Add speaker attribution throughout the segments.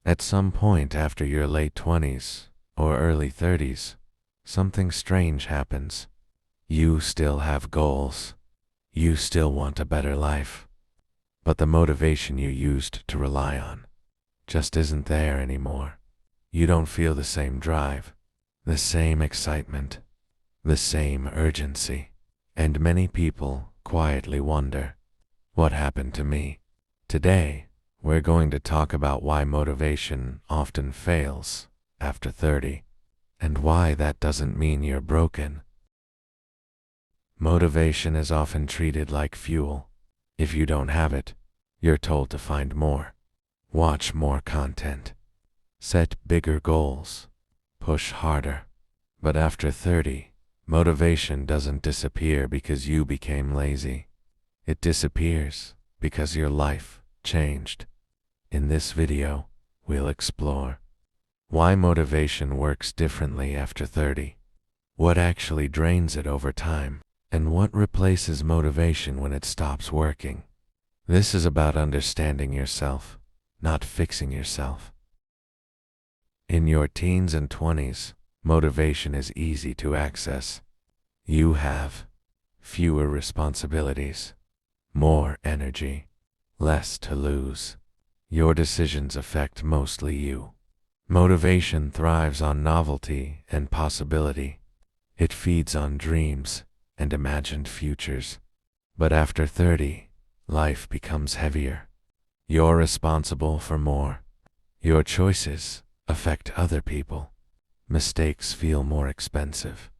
Speaker 1: At some point after your late 20s or early 30s, something strange happens. You still have goals. You still want a better life. But the motivation you used to rely on just isn't there anymore. You don't feel the same drive, the same excitement, the same urgency. And many people quietly wonder, what happened to me? Today, we're going to talk about why motivation often fails after 30, and why that doesn't mean you're broken. Motivation is often treated like fuel. If you don't have it, you're told to find more, watch more content, set bigger goals, push harder. But after 30, motivation doesn't disappear because you became lazy. It disappears because your life changed. In this video, we'll explore why motivation works differently after 30, what actually drains it over time, and what replaces motivation when it stops working. This is about understanding yourself, not fixing yourself. In your teens and 20s, motivation is easy to access. You have fewer responsibilities, more energy, less to lose. Your decisions affect mostly you. Motivation thrives on novelty and possibility. It feeds on dreams and imagined futures. But after 30, life becomes heavier. You're responsible for more. Your choices affect other people. Mistakes feel more expensive.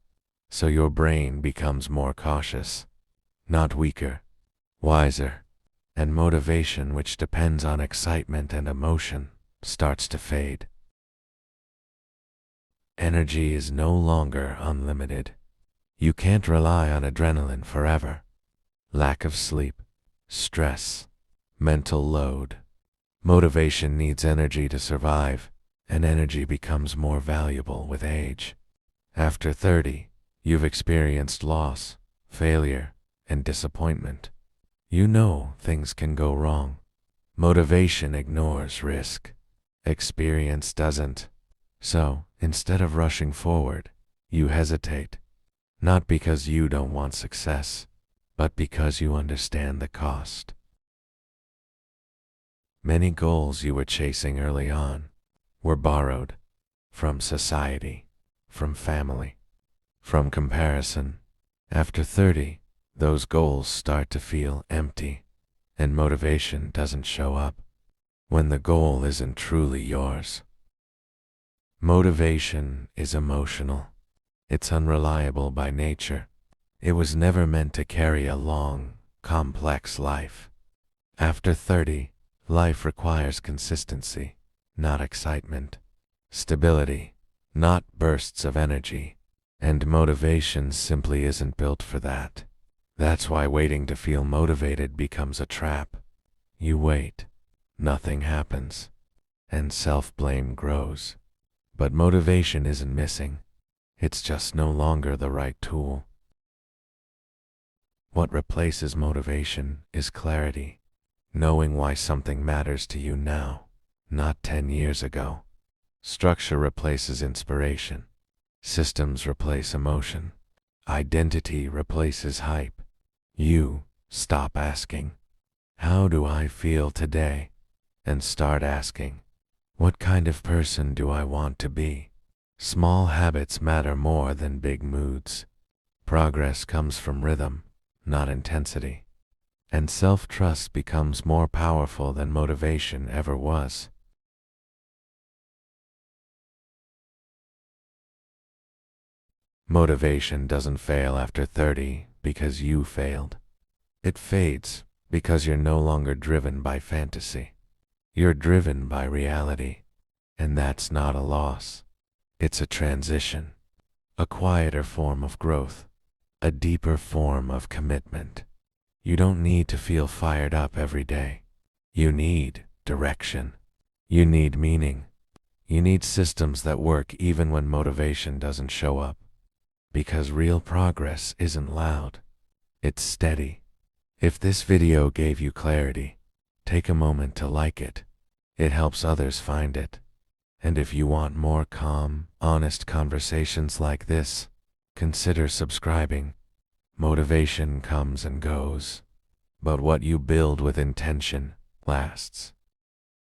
Speaker 1: So your brain becomes more cautious, not weaker, wiser. And motivation, which depends on excitement and emotion, starts to fade. Energy is no longer unlimited. You can't rely on adrenaline forever. Lack of sleep, stress, mental load. Motivation needs energy to survive, and energy becomes more valuable with age. After 30, you've experienced loss, failure, and disappointment. You know things can go wrong. Motivation ignores risk. Experience doesn't. So, instead of rushing forward, you hesitate. Not because you don't want success, but because you understand the cost. Many goals you were chasing early on were borrowed from society, from family, from comparison. After 30, those goals start to feel empty, and motivation doesn't show up when the goal isn't truly yours. Motivation is emotional. It's unreliable by nature. It was never meant to carry a long, complex life. After 30, life requires consistency, not excitement, stability, not bursts of energy, and motivation simply isn't built for that. That's why waiting to feel motivated becomes a trap. You wait, nothing happens, and self-blame grows. But motivation isn't missing. It's just no longer the right tool. What replaces motivation is clarity, knowing why something matters to you now, not 10 years ago. Structure replaces inspiration. Systems replace emotion. Identity replaces hype. You stop asking, how do I feel today? And start asking, what kind of person do I want to be? Small habits matter more than big moods. Progress comes from rhythm, not intensity. And self-trust becomes more powerful than motivation ever was. Motivation doesn't fail after 30 because you failed. It fades because you're no longer driven by fantasy. You're driven by reality. And that's not a loss. It's a transition, a quieter form of growth, a deeper form of commitment. You don't need to feel fired up every day. You need direction. You need meaning. You need systems that work even when motivation doesn't show up. Because real progress isn't loud. It's steady. If this video gave you clarity, take a moment to like it, It helps others find it. And if you want more calm, honest conversations like this, consider subscribing. Motivation comes and goes, but what you build with intention lasts.